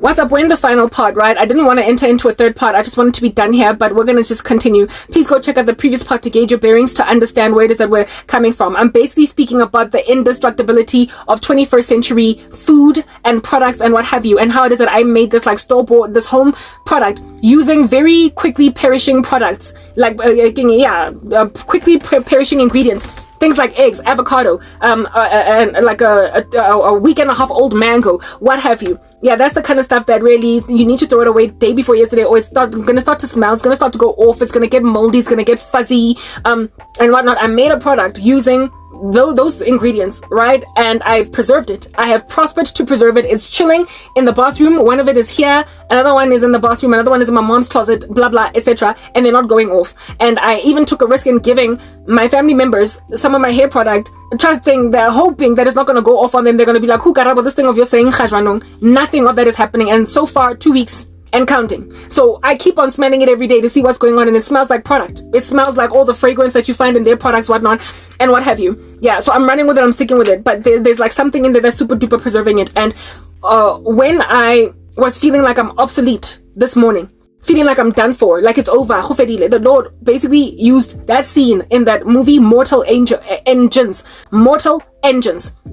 What's up? We're in the final part, right? I didn't want to enter into a third part. I just wanted to be done here, but we're going to just continue. Please go check out the previous part to gauge your bearings to understand where it is that we're coming from. I'm basically speaking about the indestructibility of 21st century food and products and what have you, and how it is that I made this like store-bought, this home product using very quickly perishing products, like quickly perishing ingredients. Things like eggs, avocado, and like a week and a half old mango, what have you. Yeah, that's the kind of stuff that really you need to throw it away day before yesterday, or it's going to start to smell, it's going to start to go off, it's going to get moldy, it's going to get fuzzy, and whatnot. I made a product using those ingredients, right? And I've preserved it. I have prospered to preserve it. It's chilling in the bathroom. One of it is here, another one is in the bathroom, another one is in my mom's closet, blah blah, etc. And they're not going off. And I even took a risk in giving my family members some of my hair product, trusting, they're hoping that it's not going to go off on them. They're going to be like, "Who Karabo, this thing of yours saying khajwanong." Nothing of that is happening. And so far, 2 weeks and counting. So I keep on smelling it every day to see what's going on, and it smells like product. It smells like all the fragrance that you find in their products, whatnot, and what have you. Yeah, so I'm running with it, I'm sticking with it, but there's like something in there that's super duper preserving it. And when I was feeling like I'm obsolete this morning, feeling like I'm done for, like it's over, the Lord basically used that scene in that movie Mortal Engines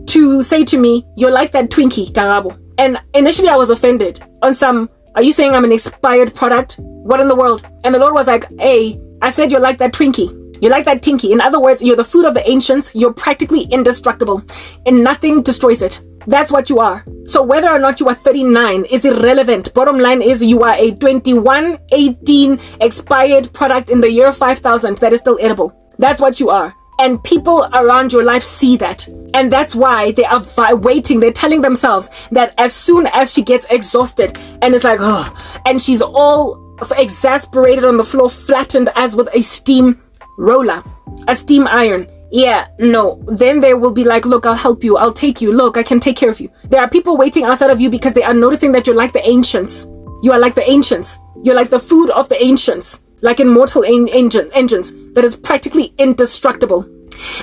to say to me, "You're like that Twinkie, Karabo." And initially I was offended on some, "Are you saying I'm an expired product? What in the world?" And the Lord was like, "Hey, I said you're like that Twinkie. You're like that Tinky. In other words, you're the food of the ancients. You're practically indestructible and nothing destroys it. That's what you are. So whether or not you are 39 is irrelevant. Bottom line is you are a 2118 expired product in the year 5000 that is still edible. That's what you are. And people around your life see that. And that's why they are waiting. They're telling themselves that as soon as she gets exhausted and it's like, oh, and she's all exasperated on the floor, flattened as with a steam roller, a steam iron. Yeah, no. Then they will be like, "Look, I'll help you. I'll take you. Look, I can take care of you." There are people waiting outside of you because they are noticing that you're like the ancients. You are like the ancients. You're like the food of the ancients. Like in Mortal Engines, that is practically indestructible.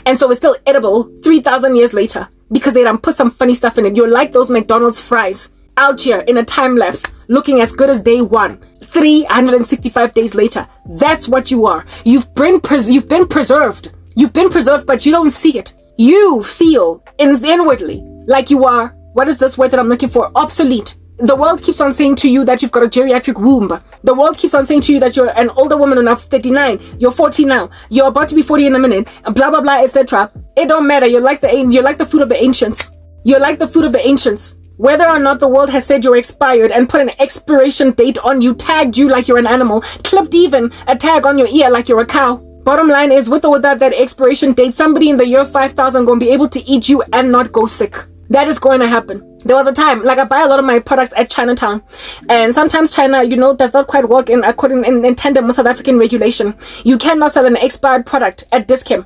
And so it's still edible 3,000 years later because they done put some funny stuff in it. You're like those McDonald's fries out here in a time lapse looking as good as day one, 365 days later. That's what you are. You've been preserved. You've been preserved, but you don't see it. You feel inwardly like you are, what is this word that I'm looking for? Obsolete. The world keeps on saying to you that you've got a geriatric womb. The world keeps on saying to you that you're an older woman enough, 39, you're 40 now, you're about to be 40 in a minute, blah blah blah, etc. It don't matter. You're like the food of the ancients. You're like the food of the ancients. Whether or not the world has said you're expired and put an expiration date on you, tagged you like you're an animal, clipped even a tag on your ear like you're a cow. Bottom line is, with or without that expiration date, somebody in the year 5000 gonna be able to eat you and not go sick. That is going to happen. There was a time, like I buy a lot of my products at Chinatown, and sometimes China, does not quite work in tandem with South African regulation. You cannot sell an expired product at Dis-Chem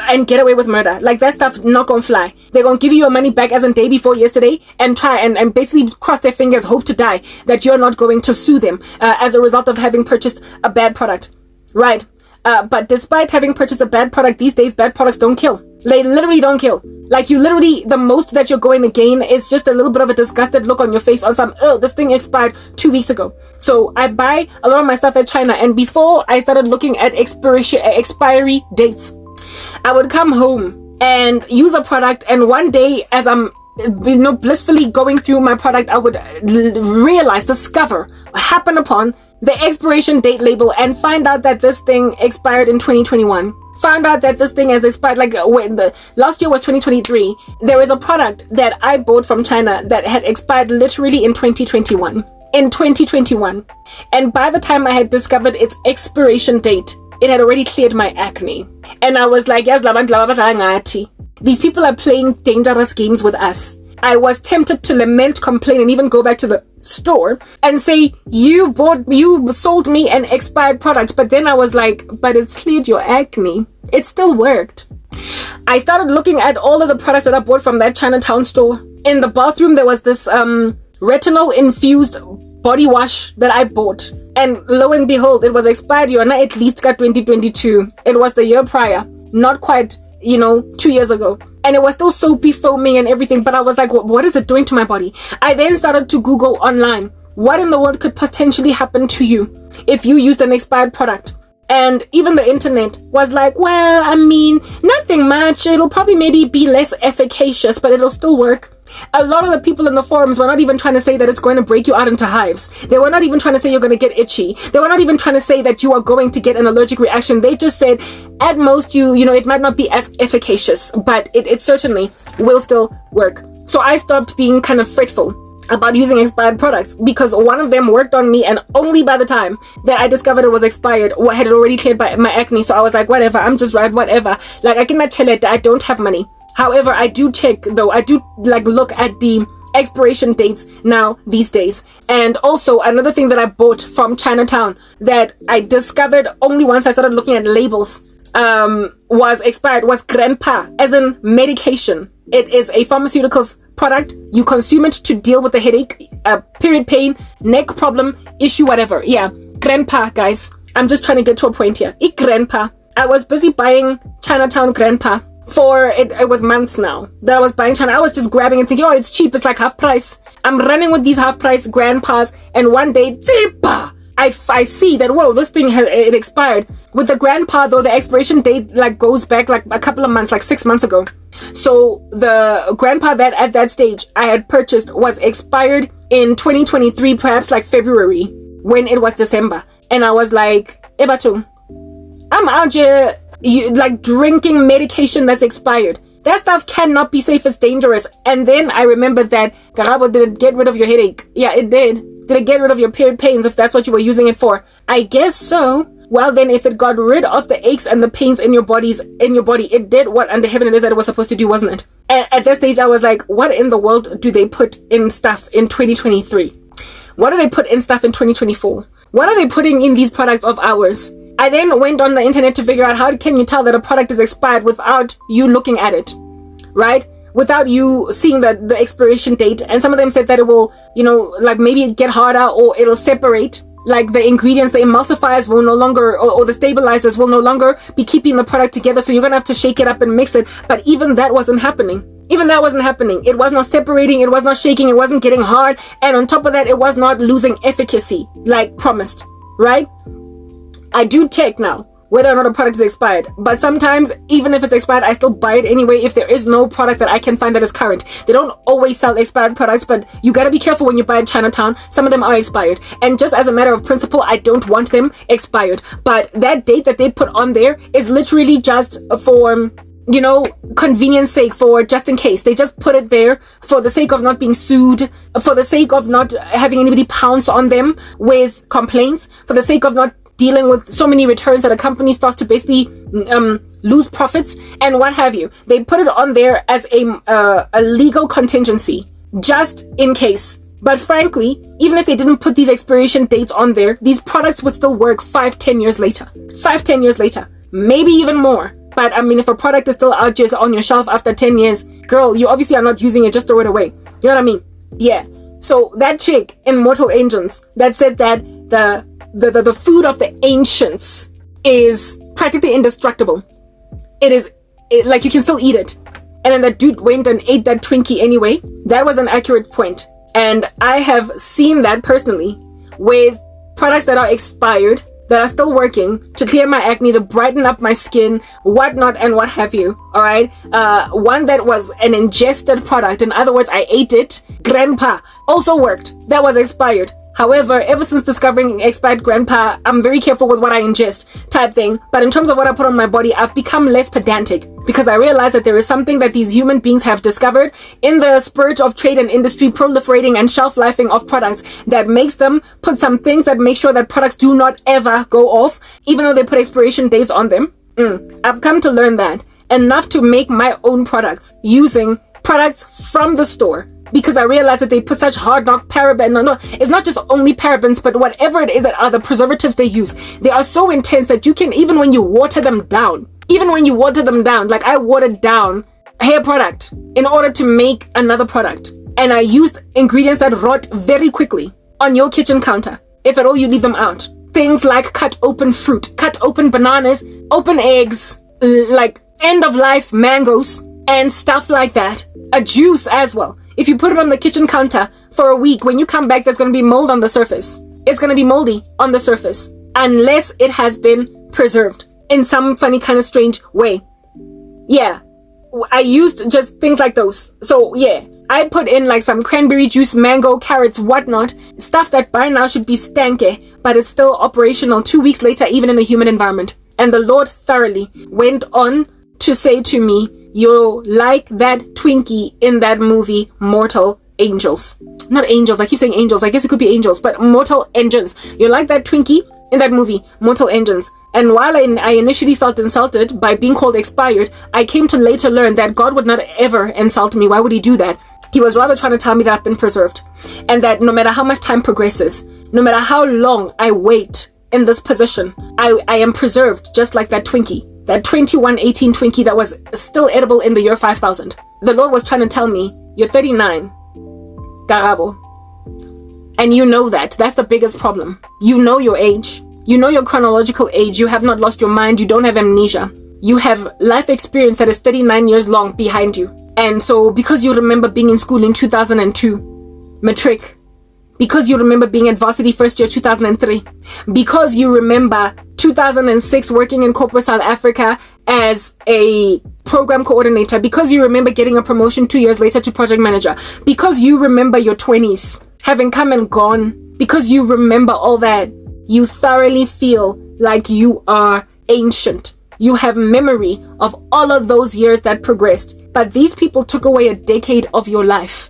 and get away with murder. Like, that stuff not gonna fly. They're gonna give you your money back as in day before yesterday and try and basically cross their fingers, hope to die that you're not going to sue them as a result of having purchased a bad product. Right? But despite having purchased a bad product, these days bad products don't kill. They literally don't kill. Like, you literally, the most that you're going to gain is just a little bit of a disgusted look on your face on some, "Oh, this thing expired 2 weeks ago." So I buy a lot of my stuff at China, and before I started looking at expiry dates, I would come home and use a product, and one day as I'm blissfully going through my product, I would happen upon the expiration date label and find out that this thing expired in 2021. Found out that this thing has expired, like when the last year was 2023. There is a product that I bought from China that had expired literally in 2021. In 2021. And by the time I had discovered its expiration date, it had already cleared my acne. And I was like, these people are playing dangerous games with us. I was tempted to lament, complain, and even go back to the store and say, you sold me an expired product. But then I was like, but it's cleared your acne. It still worked. I started looking at all of the products that I bought from that Chinatown store. In the bathroom, there was this retinol infused body wash that I bought. And lo and behold, it was expired. You and I at least got 2022. It was the year prior. Not quite, 2 years ago. And it was still soapy, foaming and everything, but I was like, what is it doing to my body? I then started to Google online what in the world could potentially happen to you if you used an expired product. And even the internet was like, well, I mean, nothing much. It'll probably maybe be less efficacious, but it'll still work. A lot of the people in the forums were not even trying to say that it's going to break you out into hives. They were not even trying to say you're going to get itchy. They were not even trying to say that you are going to get an allergic reaction. They just said, at most, you know, it might not be as efficacious, but it certainly will still work. So I stopped being kind of fretful about using expired products, because one of them worked on me, and only by the time that I discovered it was expired, or had it already cleared by my acne. So I was like, whatever, I'm just right, whatever. Like, I cannot tell it that I don't have money. However, I do check, though. I do like look at the expiration dates now these days. And also another thing that I bought from Chinatown that I discovered only once I started looking at labels was expired, was Grandpa, as in medication. It is a pharmaceuticals product. You consume it to deal with a headache, period pain, neck problem, issue, whatever. Yeah, Grandpa, guys. I'm just trying to get to a point here. Grandpa. I was busy buying Chinatown Grandpa for it was months now that I was buying China. I was just grabbing and thinking, oh, it's cheap, it's like half price. I'm running with these half price Grandpas, and one day, I see that, whoa, this thing it expired. With the Grandpa, though, the expiration date like goes back like a couple of months, like 6 months ago. So the Grandpa that at that stage I had purchased was expired in 2023, perhaps like February, when it was December. And I was like, Ebatu, I'm out here like drinking medication that's expired. That stuff cannot be safe, it's dangerous. And then I remembered that, Karabo, did it get rid of your headache? Yeah, it did. Did it get rid of your period pains, if that's what you were using it for? I guess so. Well, then if it got rid of the aches and the pains in your body, it did what under heaven it is that it was supposed to do, wasn't it? And at that stage I was like, what in the world do they put in stuff in 2023? What do they put in stuff in 2024? What are they putting in these products of ours? I then went on the internet to figure out how can you tell that a product is expired without you looking at it, right? Without you seeing the expiration date. And some of them said that it will, you know, like maybe get harder, or it'll separate. Like the ingredients, the emulsifiers will no longer, or the stabilizers will no longer be keeping the product together. So you're going to have to shake it up and mix it. But even that wasn't happening. Even that wasn't happening. It was not separating. It was not shaking. It wasn't getting hard. And on top of that, it was not losing efficacy like promised, right? I do check now whether or not a product is expired, but sometimes even if it's expired, I still buy it anyway if there is no product that I can find that is current. They don't always sell expired products, but you gotta be careful when you buy at Chinatown. Some of them are expired, and just as a matter of principle, I don't want them expired. But that date that they put on there is literally just for, you know, convenience sake, for just in case. They just put it there for the sake of not being sued, for the sake of not having anybody pounce on them with complaints, for the sake of not dealing with so many returns that a company starts to basically lose profits and what have you. They put it on there as a legal contingency, just in case. But frankly, even if they didn't put these expiration dates on there, these products would still work 5-10 years later. 5-10 years later. Maybe even more. But I mean, if a product is still out just on your shelf after 10 years, girl, you obviously are not using it, just throw it away. You know what I mean? Yeah. So that chick in Mortal Engines that said that the food of the ancients is practically indestructible. Like you can still eat it. And then that dude went and ate that Twinkie anyway. That was an accurate point. And I have seen that personally with products that are expired, that are still working to clear my acne, to brighten up my skin, whatnot, and what have you. All right. One that was an ingested product. In other words, I ate it. Grandpa also worked. That was expired. However, ever since discovering expired Grandpa, I'm very careful with what I ingest type thing. But in terms of what I put on my body, I've become less pedantic because I realize that there is something that these human beings have discovered in the spirit of trade and industry proliferating and shelf-lifing of products that makes them put some things that make sure that products do not ever go off, even though they put expiration dates on them. I've come to learn that enough to make my own products using products from the store. Because I realized that they put such hard knock paraben. No, it's not just only parabens, but whatever it is that are the preservatives they use. They are so intense that you can, even when you water them down, like I watered down a hair product in order to make another product. And I used ingredients that rot very quickly on your kitchen counter, if at all you leave them out. Things like cut open fruit, cut open bananas, open eggs, like end of life mangoes, and stuff like that. A juice as well. If you put it on the kitchen counter for a week, when you come back, there's going to be mold on the surface. It's going to be moldy on the surface unless it has been preserved in some funny kind of strange way. Yeah, I used just things like those. So yeah, I put in like some cranberry juice, mango, carrots, whatnot, stuff that by now should be stanky, but it's still operational 2 weeks later, even in a humid environment. And the Lord thoroughly went on to say to me, you're like that Twinkie in that movie, Mortal Angels. Not angels, I keep saying angels, I guess it could be angels, but Mortal Engines. You're like that Twinkie in that movie, Mortal Engines. And while I initially felt insulted by being called expired, I came to later learn that God would not ever insult me. Why would he do that? He was rather trying to tell me that I've been preserved. And that no matter how much time progresses, no matter how long I wait in this position, I am preserved just like that Twinkie. That 2118 Twinkie that was still edible in the year 5000. The Lord was trying to tell me, you're 39, Karabo. And you know that. That's the biggest problem. You know your age. You know your chronological age. You have not lost your mind. You don't have amnesia. You have life experience that is 39 years long behind you. And so because you remember being in school in 2002, matric, because you remember being at varsity first year 2003, because you remember 2006 working in corporate South Africa as a program coordinator, because you remember getting a promotion 2 years later to project manager, because you remember your 20s having come and gone, because you remember all that, you thoroughly feel like you are ancient. You have memory of all of those years that progressed, but these people took away a decade of your life.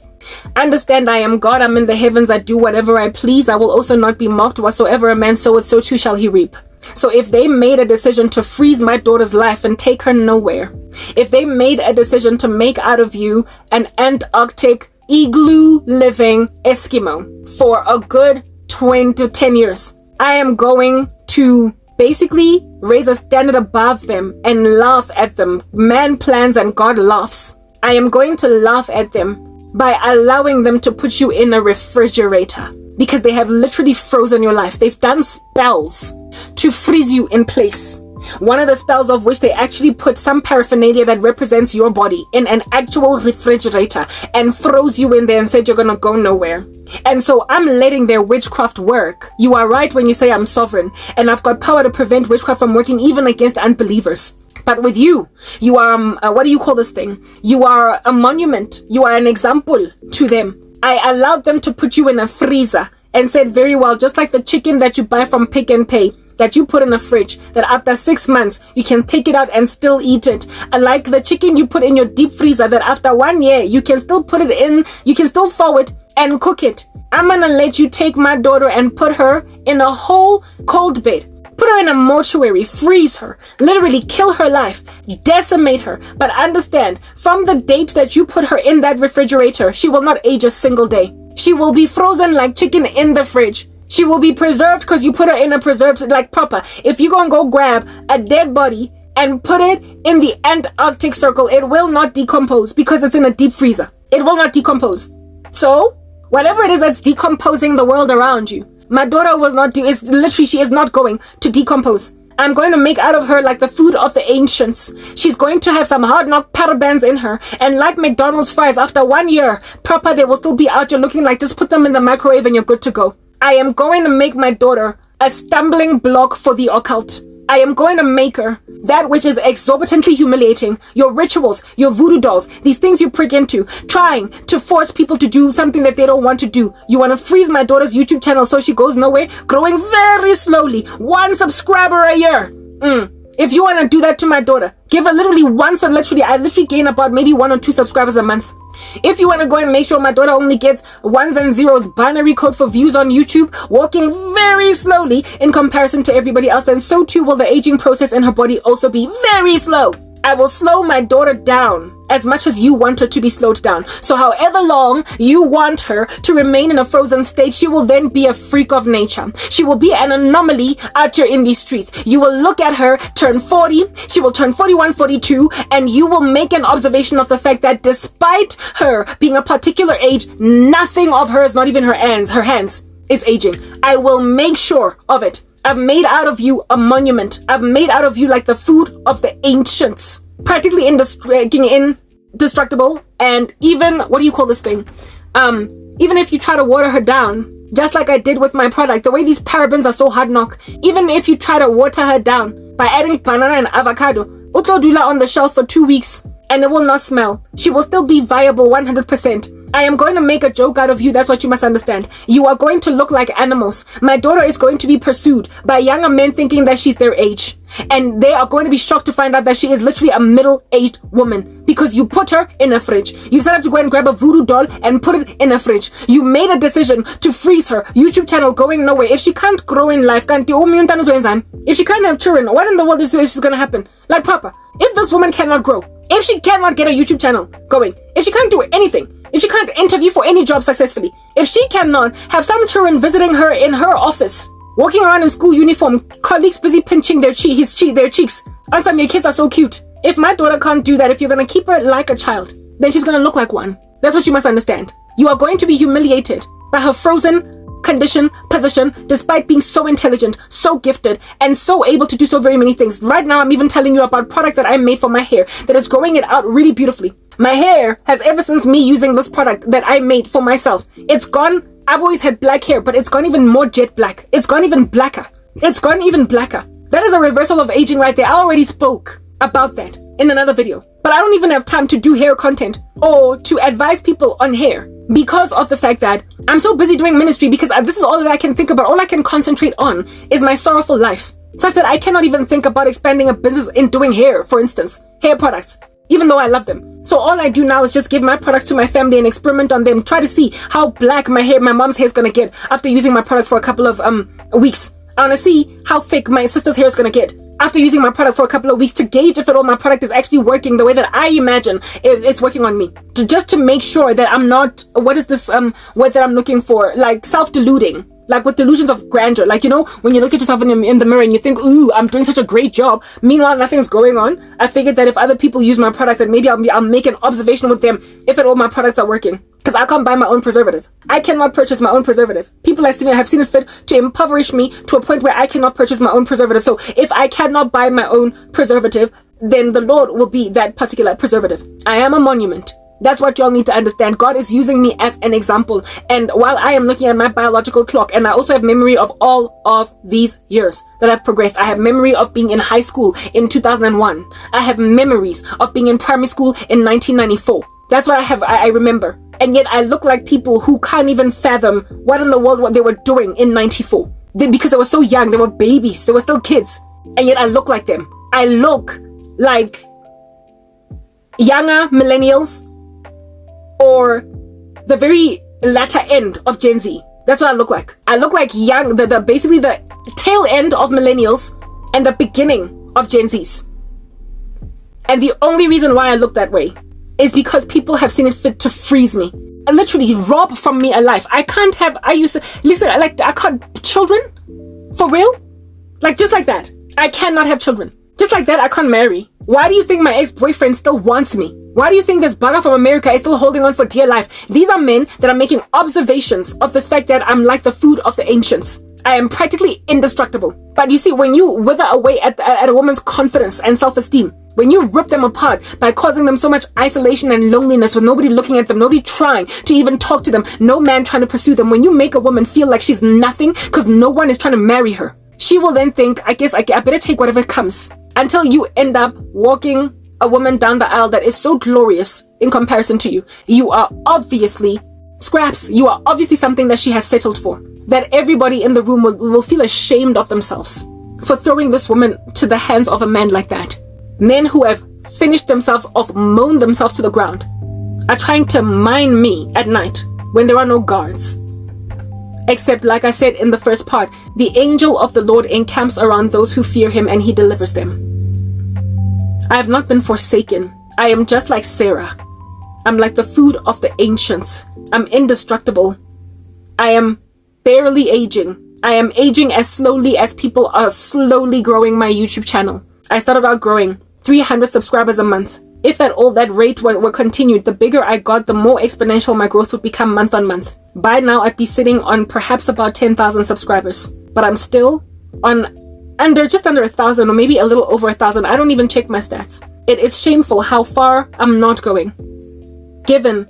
Understand, I am God, I'm in the heavens, I do whatever I please, I will also not be mocked. Whatsoever a man soweth, so too shall he reap. So if they made a decision to freeze my daughter's life and take her nowhere, if they made a decision to make out of you an Antarctic igloo living Eskimo for a good 20 to 10 years, I am going to basically raise a standard above them and laugh at them. Man plans and God laughs. I am going to laugh at them by allowing them to put you in a refrigerator because they have literally frozen your life. They've done spells to freeze you in place. One of the spells of which they actually put some paraphernalia that represents your body in an actual refrigerator and froze you in there and said you're gonna go nowhere. And so I'm letting their witchcraft work. You are right when you say I'm sovereign and I've got power to prevent witchcraft from working even against unbelievers. But with you, you are, what do you call this thing? You are a monument. You are an example to them. I allowed them to put you in a freezer and said, very well, just like the chicken that you buy from Pick and Pay, that you put in a fridge, that after 6 months, you can take it out and still eat it. Like the chicken you put in your deep freezer, that after 1 year, you can still put it in, you can still thaw it and cook it. I'm gonna let you take my daughter and put her in a whole cold bed. Put her in a mortuary, freeze her, literally kill her life, decimate her. But understand, from the date that you put her in that refrigerator, she will not age a single day. She will be frozen like chicken in the fridge. She will be preserved because you put her in a preserved, like proper. If you're gonna go grab a dead body and put it in the Antarctic Circle, it will not decompose because it's in a deep freezer. It will not decompose. So, whatever it is that's decomposing the world around you, my daughter was not she is not going to decompose. I'm going to make out of her like the food of the ancients. She's going to have some hard knock parabens in her. And like McDonald's fries, after 1 year, proper, they will still be out. You're looking like, just put them in the microwave and you're good to go. I am going to make my daughter a stumbling block for the occult. I am going to make her that which is exorbitantly humiliating. Your rituals, your voodoo dolls, these things you prick into, trying to force people to do something that they don't want to do. You want to freeze my daughter's YouTube channel so she goes nowhere, growing very slowly, 1 subscriber a year. If you want to do that to my daughter, give her literally I literally gain about maybe 1 or 2 subscribers a month. If you want to go and make sure my daughter only gets 1s and 0s binary code for views on YouTube, walking very slowly in comparison to everybody else, then so too will the aging process in her body also be very slow. I will slow my daughter down as much as you want her to be slowed down. So however long you want her to remain in a frozen state, she will then be a freak of nature. She will be an anomaly out here in these streets. You will look at her turn 40, she will turn 41, 42, and you will make an observation of the fact that despite her being a particular age, nothing of hers, not even her hands, is aging. I will make sure of it. I've made out of you a monument. I've made out of you like the food of the ancients. Practically in indestructible, and even, what do you call this thing? Even if you try to water her down, just like I did with my product, the way these parabens are so hard knock, even if you try to water her down by adding banana and avocado, utlo dula on the shelf for 2 weeks and it will not smell. She will still be viable 100%. I am going to make a joke out of you. That's what you must understand. You are going to look like animals. My daughter is going to be pursued by younger men thinking that she's their age. And they are going to be shocked to find out that she is literally a middle-aged woman because you put her in a fridge. You decided to go and grab a voodoo doll and put it in a fridge. You made a decision to freeze her YouTube channel going nowhere. If she can't grow in life, if she can't have children, what in the world is going to happen? Like, Papa, if this woman cannot grow, if she cannot get a YouTube channel going, if she can't do anything, if she can't interview for any job successfully, if she cannot have some children visiting her in her office, walking around in school uniform, colleagues busy pinching their cheeks. Awesome, your kids are so cute. If my daughter can't do that, if you're going to keep her like a child, then she's going to look like one. That's what you must understand. You are going to be humiliated by her frozen condition, position, despite being so intelligent, so gifted, and so able to do so very many things. Right now, I'm even telling you about product that I made for my hair that is growing it out really beautifully. My hair has, ever since me using this product that I made for myself, it's gone. I've always had black hair, but it's gone even more jet black. It's gone even blacker. It's gone even blacker. That is a reversal of aging right there. I already spoke about that in another video, but I don't even have time to do hair content or to advise people on hair because of the fact that I'm so busy doing ministry, because this is all that I can think about. All I can concentrate on is my sorrowful life, such that I cannot even think about expanding a business in doing hair, for instance, hair products, even though I love them. So all I do now is just give my products to my family and experiment on them, try to see how black my mom's hair is going to get after using my product for a couple of weeks. I want to see how thick my sister's hair is going to get after using my product for a couple of weeks, to gauge if at all my product is actually working the way that I imagine it's working on me. Just to make sure that I'm not, what is this word that I'm looking for? Like self-deluding. Like with delusions of grandeur. Like, you know, when you look at yourself in the mirror and you think, ooh, I'm doing such a great job. Meanwhile, nothing's going on. I figured that if other people use my product, then maybe I'll make an observation with them if at all my products are working. Because I can't buy my own preservative. I cannot purchase my own preservative. People like me have seen it fit to impoverish me to a point where I cannot purchase my own preservative. So if I cannot buy my own preservative, then the Lord will be that particular preservative. I am a monument. That's what y'all need to understand. God is using me as an example. And while I am looking at my biological clock, and I also have memory of all of these years that I've progressed. I have memory of being in high school in 2001. I have memories of being in primary school in 1994. That's what I remember. And yet I look like people who can't even fathom what in the world what they were doing in 94. Because they were so young. They were babies. They were still kids. And yet I look like them. I look like younger millennials, or the very latter end of Gen Z. That's what I look like. I look like young, basically the tail end of millennials and the beginning of Gen Zs. And the only reason why I look that way is because people have seen it fit to freeze me and literally rob from me a life. I can't children? For real? Like, just like that. I cannot have children. Just like that, I can't marry. Why do you think my ex-boyfriend still wants me? Why do you think this bugger from America is still holding on for dear life? These are men that are making observations of the fact that I'm like the food of the ancients. I am practically indestructible. But you see, when you wither away at a woman's confidence and self-esteem, when you rip them apart by causing them so much isolation and loneliness with nobody looking at them, nobody trying to even talk to them, no man trying to pursue them, when you make a woman feel like she's nothing because no one is trying to marry her, she will then think, I guess I better take whatever comes, until you end up walking a woman down the aisle that is so glorious in comparison to you. You are obviously scraps. You are obviously something that she has settled for, that everybody in the room will feel ashamed of themselves for throwing this woman to the hands of a man like that. Men who have finished themselves off, mown themselves to the ground, are trying to mine me at night when there are no guards. Except, like I said in the first part, the angel of the Lord encamps around those who fear him and he delivers them. I have not been forsaken. I am just like Sarah. I'm like the food of the ancients. I'm indestructible. I am barely aging. I am aging as slowly as people are slowly growing my YouTube channel. I started out growing 300 subscribers a month. If at all that rate were continued, the bigger I got, the more exponential my growth would become month on month. By now, I'd be sitting on perhaps about 10,000 subscribers. But I'm still on just under 1,000, or maybe a little over 1,000. I don't even check my stats. It is shameful how far I'm not going. Given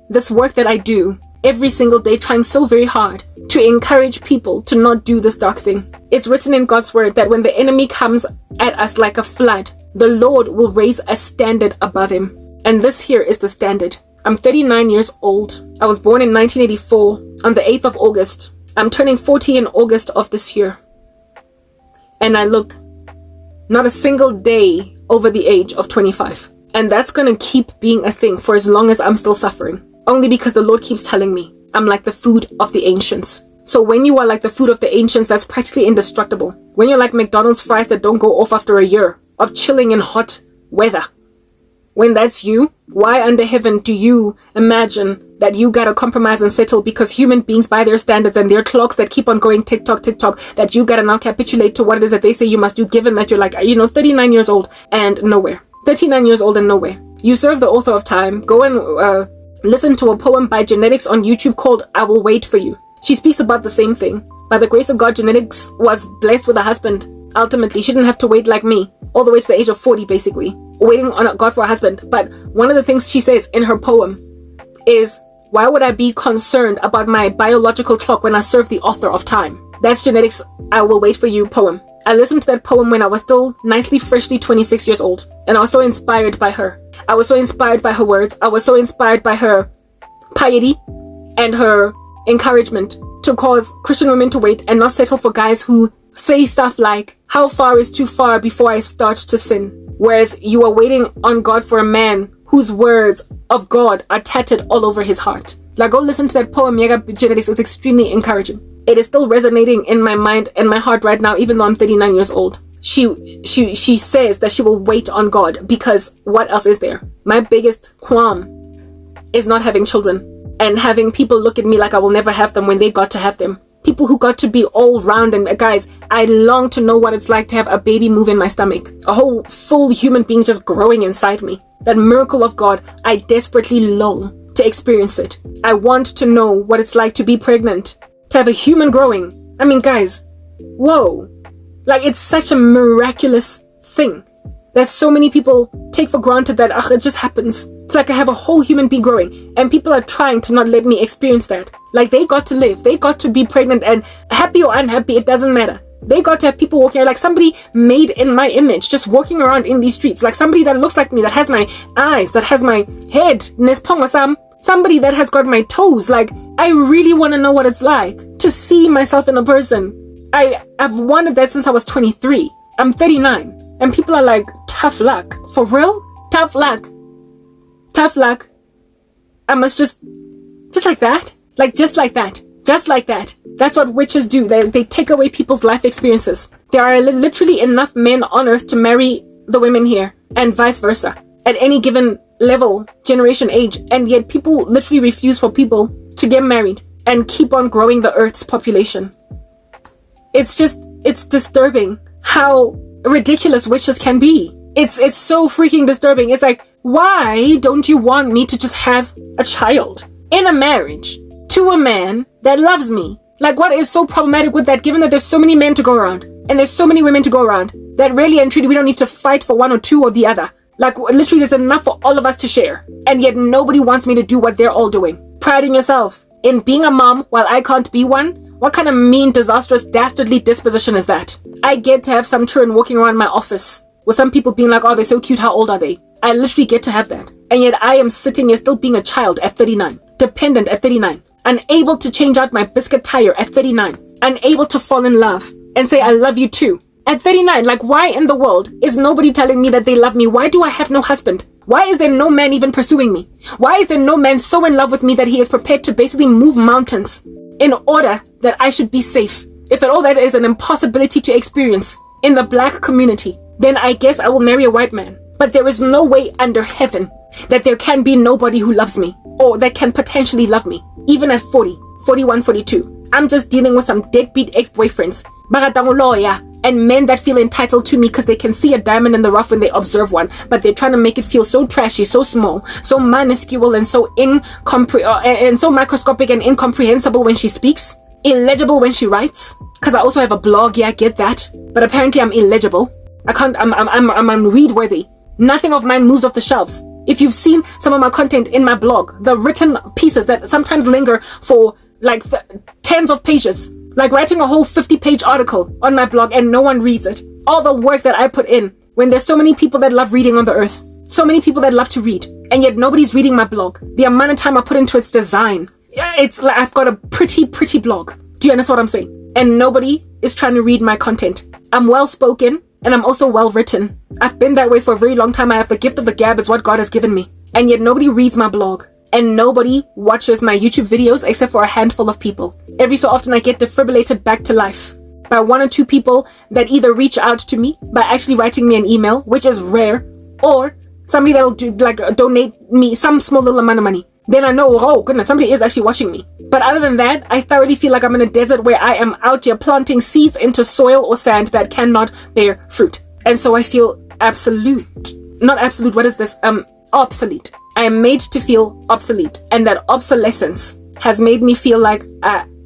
this work that I do every single day, trying so very hard to encourage people to not do this dark thing. It's written in God's word that when the enemy comes at us like a flood, the Lord will raise a standard above him. And this here is the standard. I'm 39 years old. I was born in 1984 on the 8th of August. I'm turning 40 in August of this year. And I look not a single day over the age of 25. And that's going to keep being a thing for as long as I'm still suffering. Only because the Lord keeps telling me I'm like the food of the ancients. So when you are like the food of the ancients, that's practically indestructible. When you're like McDonald's fries that don't go off after a year of chilling in hot weather. When that's you, why under heaven do you imagine that you gotta compromise and settle because human beings by their standards and their clocks that keep on going tick-tock, tick-tock, that you gotta now capitulate to what it is that they say you must do, given that you're like, 39 years old and nowhere. 39 years old and nowhere. You serve the author of time. Go and listen to a poem by Genetics on YouTube called I Will Wait For You. She speaks about the same thing. By the grace of God, Genetics was blessed with a husband. Ultimately, she didn't have to wait like me, all the way to the age of 40, basically, waiting on God for a husband. But one of the things she says in her poem is, why would I be concerned about my biological clock when I serve the author of time? That's Genetics' I Will Wait For You poem. I listened to that poem when I was still nicely, freshly 26 years old. And I was so inspired by her. I was so inspired by her words. I was so inspired by her piety and her encouragement to cause Christian women to wait and not settle for guys who say stuff like, how far is too far before I start to sin? Whereas you are waiting on God for a man whose words of God are tatted all over his heart. Like, go listen to that poem, Yega Genetics. It's extremely encouraging. It is still resonating in my mind and my heart right now, even though I'm 39 years old. She says that she will wait on God because what else is there? My biggest qualm is not having children and having people look at me like I will never have them when they got to have them. People who got to be all round, and guys, I long to know what it's like to have a baby move in my stomach. A whole full human being just growing inside me. That miracle of God, I desperately long to experience it. I want to know what it's like to be pregnant, to have a human growing. I mean, guys, whoa. Like, it's such a miraculous thing that so many people take for granted that, it just happens. It's like I have a whole human being growing, and people are trying to not let me experience that. Like, they got to live, they got to be pregnant, and happy or unhappy, it doesn't matter. They got to have people walking around, like somebody made in my image, just walking around in these streets, like somebody that looks like me, that has my eyes, that has my head, somebody that has got my toes. Like, I really want to know what it's like to see myself in a person. I've wanted that since I was 23. I'm 39, and people are like, tough luck. For real? Tough luck. Tough luck. I must just like that. Like, just like that. Just like that. That's what witches do. They take away people's life experiences. There are literally enough men on earth to marry the women here, and vice versa, at any given level, generation, age, and yet people literally refuse for people to get married and keep on growing the earth's population. It's disturbing how ridiculous witches can be. It's so freaking disturbing. It's like, why don't you want me to just have a child in a marriage to a man that loves me? Like, what is so problematic with that, given that there's so many men to go around and there's so many women to go around, that really and truly we don't need to fight for one or two or the other. Like, literally there's enough for all of us to share, and yet nobody wants me to do what they're all doing. Priding yourself in being a mom while I can't be one? What kind of mean, disastrous, dastardly disposition is that? I get to have some children walking around my office with some people being like, oh, they're so cute, how old are they? I literally get to have that. And yet I am sitting here still being a child at 39, dependent at 39, unable to change out my biscuit tire at 39, unable to fall in love and say I love you too at 39. Like, why in the world is nobody telling me that they love me? Why do I have no husband? Why is there no man even pursuing me? Why is there no man so in love with me that he is prepared to basically move mountains in order that I should be safe? If at all that is an impossibility to experience in the black community, then I guess I will marry a white man. But there is no way under heaven that there can be nobody who loves me, or that can potentially love me, even at 40, 41, 42. I'm just dealing with some deadbeat ex-boyfriends, and men that feel entitled to me because they can see a diamond in the rough when they observe one, but they're trying to make it feel so trashy, so small, so minuscule, and so and so microscopic and incomprehensible when she speaks, illegible when she writes. Because I also have a blog, yeah, I get that, but apparently I'm illegible. I'm unread worthy. Nothing of mine moves off the shelves. If you've seen some of my content in my blog, the written pieces that sometimes linger for like tens of pages, like writing a whole 50-page article on my blog and no one reads it. All the work that I put in when there's so many people that love reading on the earth, so many people that love to read, and yet nobody's reading my blog. The amount of time I put into its design, it's like I've got a pretty blog. Do you understand what I'm saying? And nobody is trying to read my content. I'm well spoken and I'm also well written. I've been that way for a very long time. I have the gift of the gab, it's what God has given me. And yet nobody reads my blog and nobody watches my YouTube videos except for a handful of people. Every so often I get defibrillated back to life by one or two people that either reach out to me by actually writing me an email, which is rare, or somebody that'll donate me some small little amount of money. Then I know, oh goodness, somebody is actually watching me. But other than that, I thoroughly feel like I'm in a desert where I am out here planting seeds into soil or sand that cannot bear fruit. And so I feel obsolete. I am made to feel obsolete. And that obsolescence has made me feel like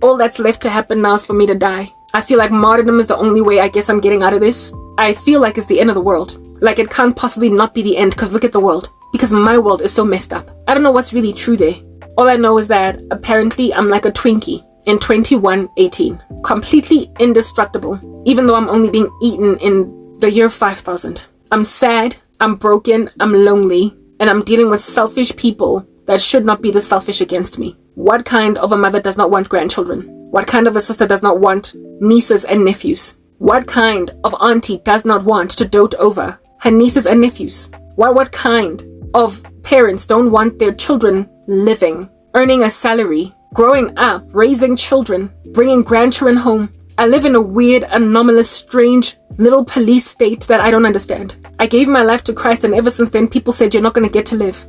all that's left to happen now is for me to die. I feel like martyrdom is the only way I guess I'm getting out of this. I feel like it's the end of the world. Like it can't possibly not be the end, because look at the world. Because my world is so messed up. I don't know what's really true there. All I know is that apparently I'm like a Twinkie in 2118. Completely indestructible, even though I'm only being eaten in the year 5000. I'm sad, I'm broken, I'm lonely, and I'm dealing with selfish people that should not be this selfish against me. What kind of a mother does not want grandchildren? What kind of a sister does not want nieces and nephews? What kind of auntie does not want to dote over her nieces and nephews? What kind of parents don't want their children living, earning a salary, growing up, raising children, bringing grandchildren home? I live in a weird, anomalous, strange little police state that I don't understand. I gave my life to Christ, and ever since then people said you're not going to get to live.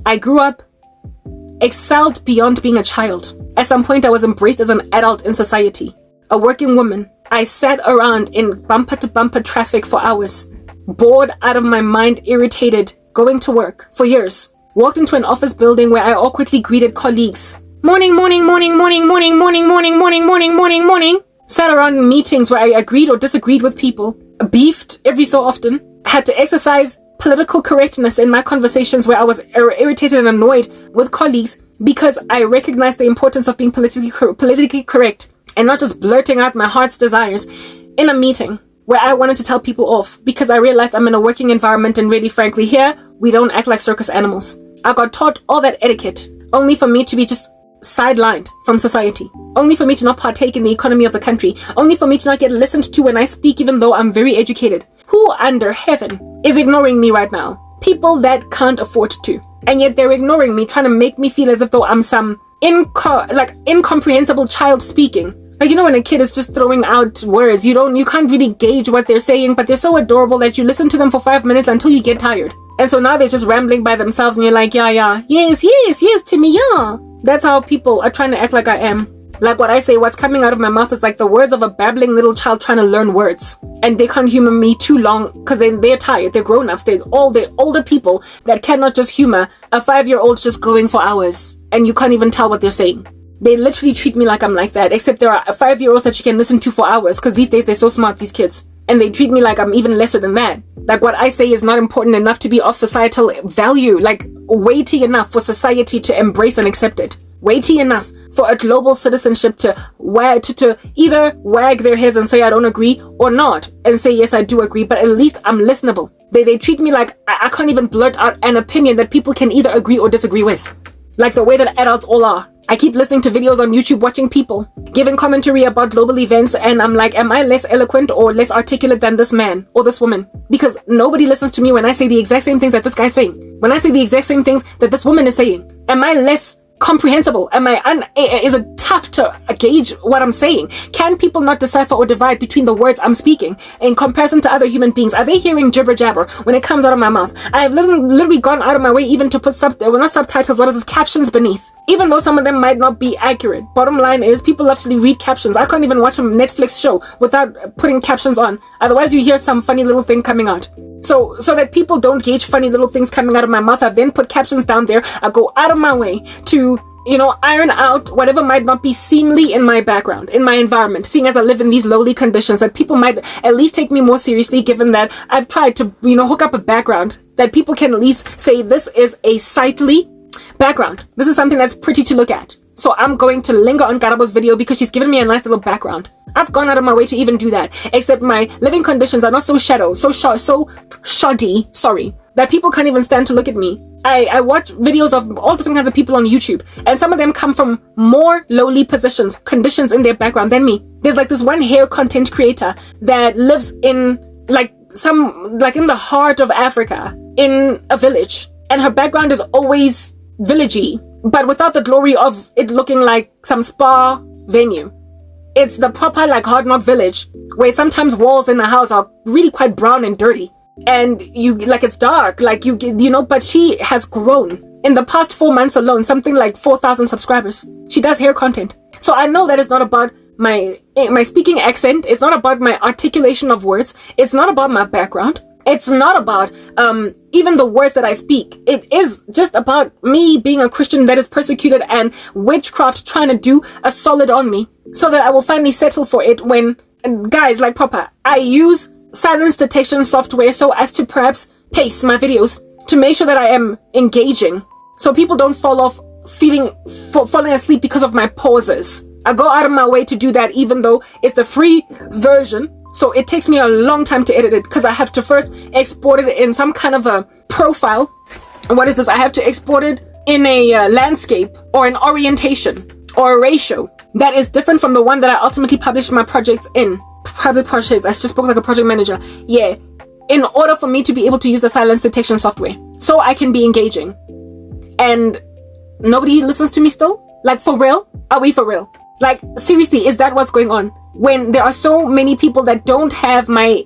I grew up, excelled beyond being a child. At some point I was embraced as an adult in society, a working woman. I sat around in bumper to bumper traffic for hours, bored out of my mind, irritated, going to work for years. Walked into an office building where I awkwardly greeted colleagues. Morning, morning, morning, morning, morning, morning, morning, morning, morning, morning, morning. Sat around in meetings where I agreed or disagreed with people. Beefed every so often. Had to exercise political correctness in my conversations where I was irritated and annoyed with colleagues because I recognized the importance of being politically correct and not just blurting out my heart's desires in a meeting where I wanted to tell people off because I realized I'm in a working environment, and really frankly here we don't act like circus animals. I got taught all that etiquette only for me to be just sidelined from society, only for me to not partake in the economy of the country, only for me to not get listened to when I speak even though I'm very educated. Who under heaven is ignoring me right now? People that can't afford to, and yet they're ignoring me, trying to make me feel as if though I'm some incomprehensible child speaking. Like, you know, when a kid is just throwing out words, you can't really gauge what they're saying, but they're so adorable that you listen to them for 5 minutes until you get tired. And so now they're just rambling by themselves and you're like, yeah, yes, Timmy, yeah. That's how people are trying to act like I am. Like what I say, what's coming out of my mouth is like the words of a babbling little child trying to learn words. And they can't humor me too long because they're tired. They're grown-ups. They're older people that cannot just humor a 5-year-old just going for hours. And you can't even tell what they're saying. They literally treat me like I'm like that, except there are 5-year-olds that you can listen to for hours because these days they're so smart, these kids. And they treat me like I'm even lesser than that. Like what I say is not important enough to be of societal value, like weighty enough for society to embrace and accept it. Weighty enough for a global citizenship to either wag their heads and say I don't agree, or not and say yes I do agree, but at least I'm listenable. They treat me like I can't even blurt out an opinion that people can either agree or disagree with. Like the way that adults all are. I keep listening to videos on YouTube, watching people giving commentary about global events, and I'm like, am I less eloquent or less articulate than this man or this woman? Because nobody listens to me when I say the exact same things that this guy's saying. When I say the exact same things that this woman is saying. Am I less comprehensible? Is it tough to gauge what I'm saying? Can people not decipher or divide between the words I'm speaking in comparison to other human beings? Are they hearing jibber jabber when it comes out of my mouth? I have literally gone out of my way even to put captions beneath, even though some of them might not be accurate. Bottom line is, people actually read captions. I can't even watch a Netflix show without putting captions on. Otherwise you hear some funny little thing coming out. So that people don't gauge funny little things coming out of my mouth, I've then put captions down there. I go out of my way to iron out whatever might not be seemly in my background, in my environment, seeing as I live in these lowly conditions, that people might at least take me more seriously, given that I've tried to, hook up a background that people can at least say this is a sightly background. This is something that's pretty to look at. So I'm going to linger on Karabo's video because she's given me a nice little background. I've gone out of my way to even do that, except my living conditions are not so shoddy, that people can't even stand to look at me. I watch videos of all different kinds of people on YouTube, and some of them come from more lowly conditions in their background than me. There's like this one hair content creator that lives in in the heart of Africa, in a village, and her background is always villagey, but without the glory of it looking like some spa venue. It's the proper hard knock village, where sometimes walls in the house are really quite brown and dirty, and it's dark, but she has grown in the past 4 months alone, something like 4,000 subscribers. She does hair content. So I know that it's not about my speaking accent, it's not about my articulation of words, it's not about my background, it's not about even the words that I speak. It is just about me being a Christian that is persecuted and witchcraft trying to do a solid on me, so that I will finally settle for it when, guys, I use silence detection software so as to perhaps pace my videos to make sure that I am engaging, so people don't fall falling asleep because of my pauses. I go out of my way to do that, even though it's the free version. So it takes me a long time to edit it, because I have to first export it in some kind of a profile. What is this? I have to export it in a landscape or an orientation or a ratio that is different from the one that I ultimately publish my projects in. Private projects. I just spoke like a project manager. Yeah. In order for me to be able to use the silence detection software, so I can be engaging. And nobody listens to me still? For real? Are we for real? Seriously, is that what's going on? When there are so many people that don't have my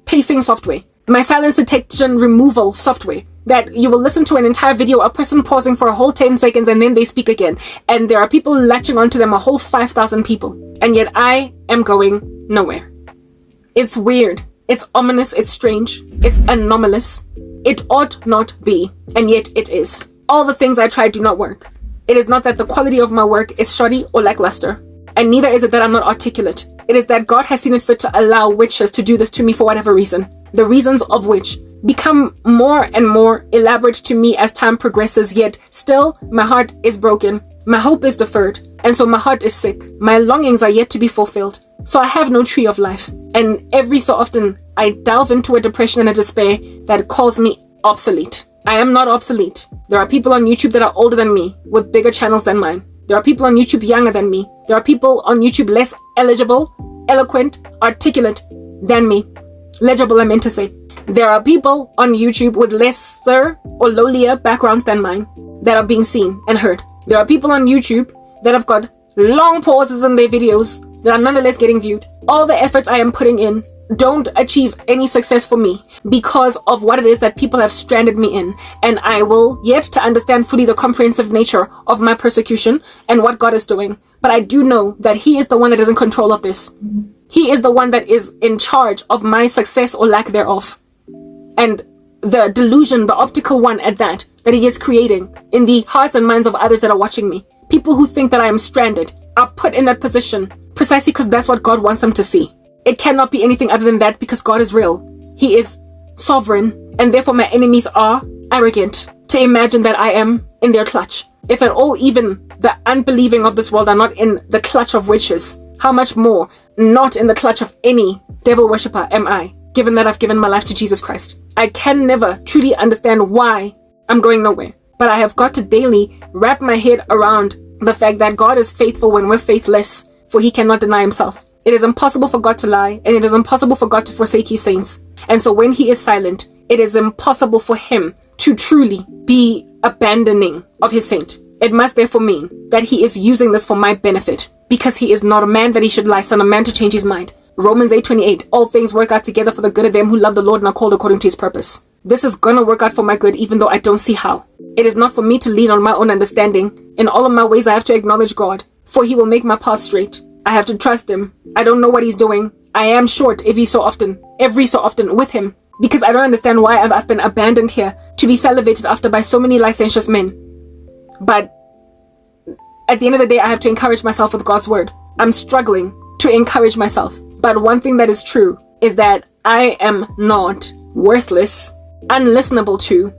pacing software, my silence detection removal software, that you will listen to an entire video, a person pausing for a whole 10 seconds and then they speak again. And there are people latching onto them, a whole 5,000 people. And yet I am going nowhere. It's weird. It's ominous. It's strange. It's anomalous. It ought not be. And yet it is. All the things I try do not work. It is not that the quality of my work is shoddy or lackluster, and neither is it that I'm not articulate. It is that God has seen it fit to allow witches to do this to me for whatever reason, the reasons of which become more and more elaborate to me as time progresses, yet still my heart is broken, my hope is deferred, and so my heart is sick. My longings are yet to be fulfilled, so I have no tree of life, and every so often I delve into a depression and a despair that calls me obsolete. I am not obsolete. There are people on YouTube that are older than me, with bigger channels than mine. There are people on YouTube younger than me. There are people on YouTube less eligible, eloquent, articulate than me. Legible, I meant to say. There are people on YouTube with lesser or lowlier backgrounds than mine that are being seen and heard. There are people on YouTube that have got long pauses in their videos that are nonetheless getting viewed. All the efforts I am putting in don't achieve any success for me because of what it is that people have stranded me in, and I will yet to understand fully the comprehensive nature of my persecution and what God is doing. But I do know that He is the one that is in control of this. He is the one that is in charge of my success or lack thereof, and the delusion, the optical one at that He is creating in the hearts and minds of others that are watching me. People who think that I am stranded are put in that position precisely because that's what God wants them to see. It cannot be anything other than that, because God is real. He is sovereign, and therefore my enemies are arrogant to imagine that I am in their clutch. If at all even the unbelieving of this world are not in the clutch of witches, how much more not in the clutch of any devil worshipper am I, given that I've given my life to Jesus Christ. I can never truly understand why I'm going nowhere, but I have got to daily wrap my head around the fact that God is faithful when we're faithless, for He cannot deny Himself. It is impossible for God to lie, and it is impossible for God to forsake His saints. And so when He is silent, it is impossible for Him to truly be abandoning of His saint. It must therefore mean that He is using this for my benefit, because He is not a man that He should lie, son of man to change His mind. Romans 8:28, all things work out together for the good of them who love the Lord and are called according to His purpose. This is gonna work out for my good, even though I don't see how. It is not for me to lean on my own understanding. In all of my ways I have to acknowledge God, for He will make my path straight. I have to trust Him. I don't know what He's doing. I am short every so often with Him, because I don't understand why I've been abandoned here to be salivated after by so many licentious men. But at the end of the day, I have to encourage myself with God's word. I'm struggling to encourage myself. But one thing that is true is that I am not worthless, unlistenable to,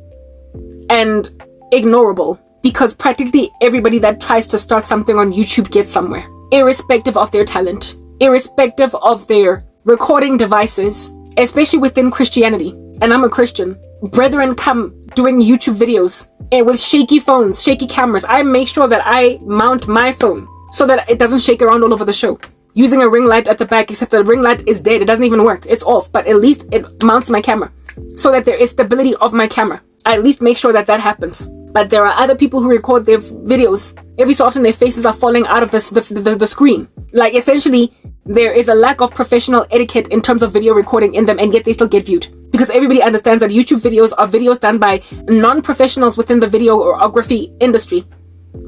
and ignorable, because practically everybody that tries to start something on YouTube gets somewhere, irrespective of their talent, irrespective of their recording devices, especially within Christianity. And I'm a Christian. Brethren come doing YouTube videos with shaky phones, shaky cameras. I make sure that I mount my phone so that it doesn't shake around all over the show, using a ring light at the back, except the ring light is dead. It doesn't even work. It's off, but at least it mounts my camera so that there is stability of my camera. I at least make sure that that happens. But there are other people who record their videos. Every so often their faces are falling out of the screen. Like, essentially, there is a lack of professional etiquette in terms of video recording in them, and yet they still get viewed. Because everybody understands that YouTube videos are videos done by non-professionals within the videography industry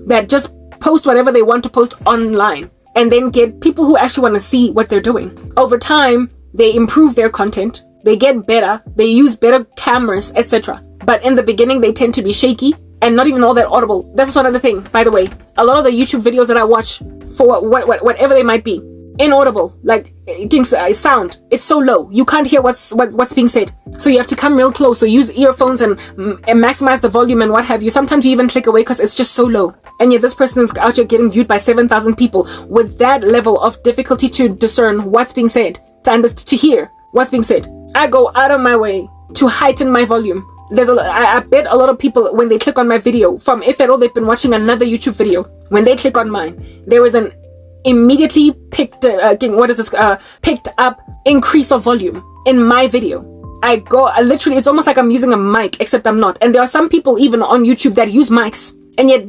that just post whatever they want to post online and then get people who actually want to see what they're doing. Over time, they improve their content, they get better, they use better cameras, etc. But in the beginning, they tend to be shaky and not even all that audible. That's another thing, by the way. A lot of the YouTube videos that I watch, for whatever they might be, inaudible, like sound, it's so low, you can't hear what's being said. So you have to come real close, so use earphones and maximize the volume and what have you. Sometimes you even click away because it's just so low. And yet this person is out here getting viewed by 7,000 people with that level of difficulty to discern what's being said, to hear what's being said. I go out of my way to heighten my volume. I bet a lot of people, when they click on my video, from if at all they've been watching another YouTube video, when they click on mine, there is an immediately picked up increase of volume in my video. Literally, it's almost like I'm using a mic, except I'm not. And there are some people even on YouTube that use mics, and yet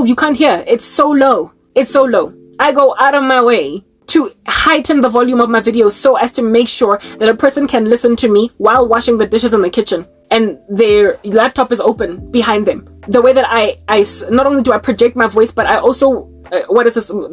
you can't hear. It's so low. It's so low. I go out of my way to heighten the volume of my videos so as to make sure that a person can listen to me while washing the dishes in the kitchen and their laptop is open behind them. The way that I not only do I project my voice, but I also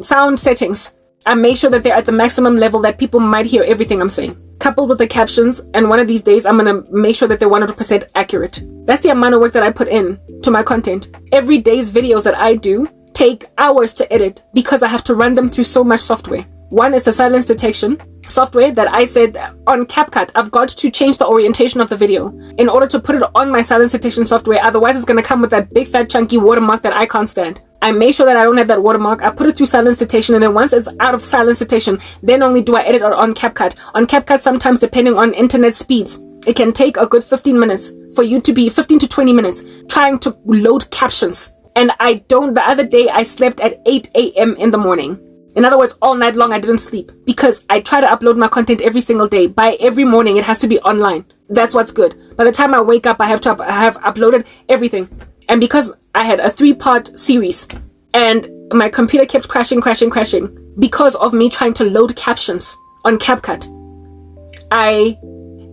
sound settings. I make sure that they're at the maximum level that people might hear everything I'm saying, coupled with the captions. And one of these days, I'm gonna make sure that they're 100% accurate. That's the amount of work that I put in to my content. Every day's videos that I do take hours to edit because I have to run them through so much software. One is the silence detection software that I said on CapCut, I've got to change the orientation of the video in order to put it on my silence detection software. Otherwise, it's going to come with that big fat chunky watermark that I can't stand. I make sure that I don't have that watermark. I put it through silence detection, and then once it's out of silence detection, then only do I edit it on CapCut. On CapCut, sometimes depending on internet speeds, it can take a good 15 minutes for you to be 15 to 20 minutes trying to load captions. And the other day I slept at 8 a.m. in the morning. In other words, all night long I didn't sleep because I try to upload my content every single day. By every morning it has to be online. That's what's good. By the time I wake up, I have uploaded everything. And because I had a 3-part series and my computer kept crashing because of me trying to load captions on CapCut, I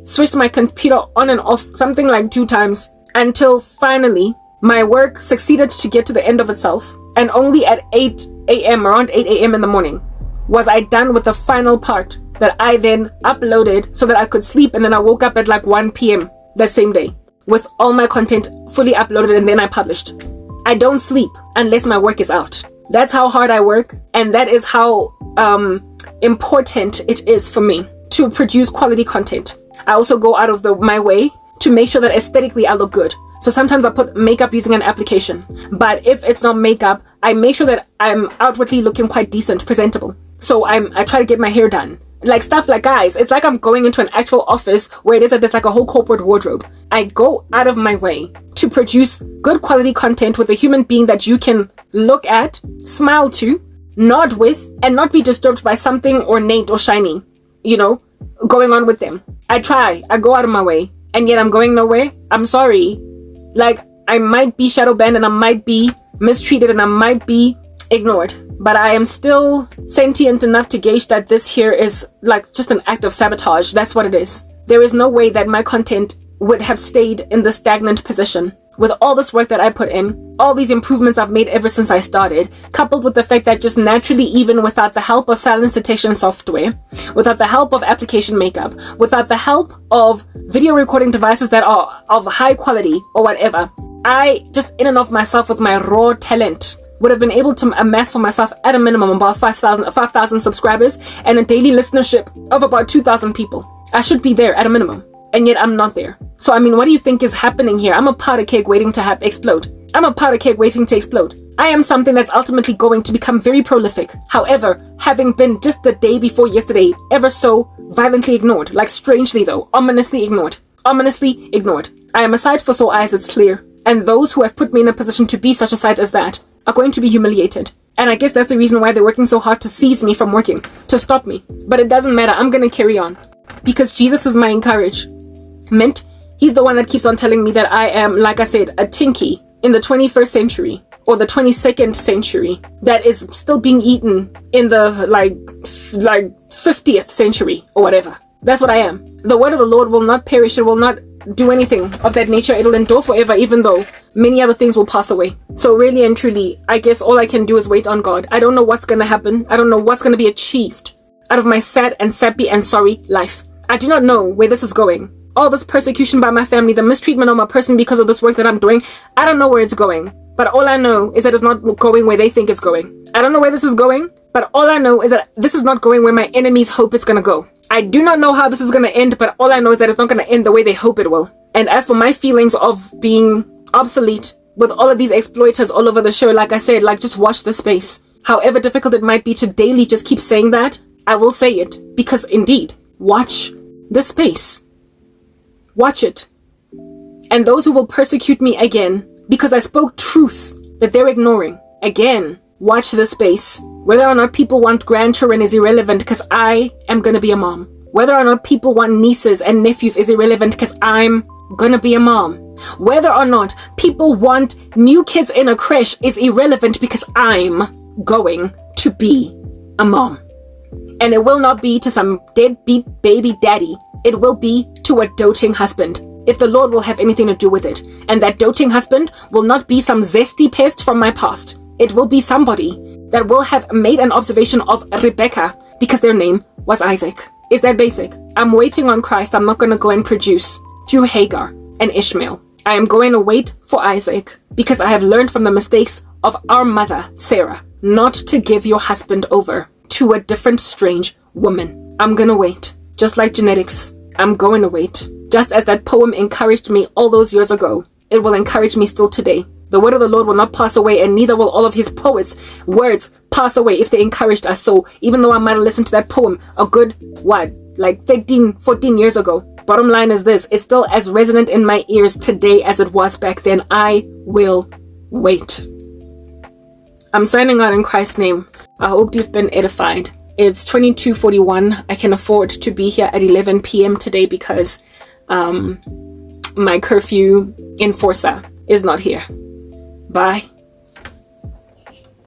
switched my computer on and off something like 2 times until finally my work succeeded to get to the end of itself. And only at 8 a.m., around 8 a.m. in the morning, was I done with the final part that I then uploaded so that I could sleep. And then I woke up at like 1 p.m. that same day with all my content fully uploaded, and then I published. I don't sleep unless my work is out. That's how hard I work, and that is how important it is for me to produce quality content. I also go out of my way to make sure that aesthetically I look good. So sometimes I put makeup using an application, but if it's not makeup, I make sure that I'm outwardly looking quite decent, presentable. So I try to get my hair done. Like stuff like, guys, it's like I'm going into an actual office where it is that there's like a whole corporate wardrobe. I go out of my way to produce good quality content with a human being that you can look at, smile to, nod with, and not be disturbed by something ornate or shiny, going on with them. I go out of my way, and yet I'm going nowhere. I'm sorry. Like, I might be shadow banned and I might be mistreated and I might be ignored, but I am still sentient enough to gauge that this here is like just an act of sabotage. That's what it is. There is no way that my content would have stayed in the stagnant position with all this work that I put in, all these improvements I've made ever since I started, coupled with the fact that just naturally, even without the help of silence detection software, without the help of application makeup, without the help of video recording devices that are of high quality or whatever, I just in and of myself with my raw talent would have been able to amass for myself at a minimum about 5,000 subscribers and a daily listenership of about 2,000 people. I should be there at a minimum, and yet I'm not there. So I mean, what do you think is happening here? I'm a powder keg waiting to explode. I'm a powder keg waiting to explode. I am something that's ultimately going to become very prolific. However, having been just the day before yesterday ever so violently ignored, like strangely though, ominously ignored. Ominously ignored. I am a sight for sore eyes, it's clear. And those who have put me in a position to be such a sight as that are going to be humiliated. And I guess that's the reason why they're working so hard to seize me from working, to stop me. But it doesn't matter, I'm gonna carry on. Because Jesus is my encouragement. He's the one that keeps on telling me that I am, like I said, a tinky in the 21st century or the 22nd century that is still being eaten in the like 50th century or whatever. That's what I am. The word of the Lord will not perish. It will not do anything of that nature. It'll endure forever, even though many other things will pass away. So really and truly, I guess all I can do is wait on God. I don't know what's going to happen. I don't know what's going to be achieved out of my sad and sappy and sorry life. I do not know where this is going. All this persecution by my family, the mistreatment of my person because of this work that I'm doing, I don't know where it's going. But all I know is that it's not going where they think it's going. I don't know where this is going, but all I know is that this is not going where my enemies hope it's going to go. I do not know how this is going to end, but all I know is that it's not going to end the way they hope it will. And as for my feelings of being obsolete with all of these exploiters all over the show, like I said, like just watch the space. However difficult it might be to daily just keep saying that, I will say it. Because indeed, watch the space. Watch it. And those who will persecute me again, because I spoke truth that they're ignoring, again, watch the space. Whether or not people want grandchildren is irrelevant because I am going to be a mom. Whether or not people want nieces and nephews is irrelevant because I'm going to be a mom. Whether or not people want new kids in a creche is irrelevant because I'm going to be a mom. And it will not be to some deadbeat baby daddy. It will be to a doting husband, if the Lord will have anything to do with it. And that doting husband will not be some zesty pest from my past. It will be somebody that will have made an observation of Rebecca because their name was Isaac. Is that basic? I'm waiting on Christ. I'm not going to go and produce through Hagar and Ishmael. I am going to wait for Isaac because I have learned from the mistakes of our mother, Sarah, not to give your husband over to a different strange woman. I'm going to wait. Just like genetics, I'm going to wait. Just as that poem encouraged me all those years ago, it will encourage me still today. The word of the Lord will not pass away, and neither will all of his poets' words pass away if they encouraged us. So even though I might have listened to that poem a good, like 13, 14 years ago, bottom line is this, it's still as resonant in my ears today as it was back then. I will wait. I'm signing out in Christ's name. I hope you've been edified. It's 22:41. I can afford to be here at 11 p.m. today because my curfew enforcer is not here. Bye.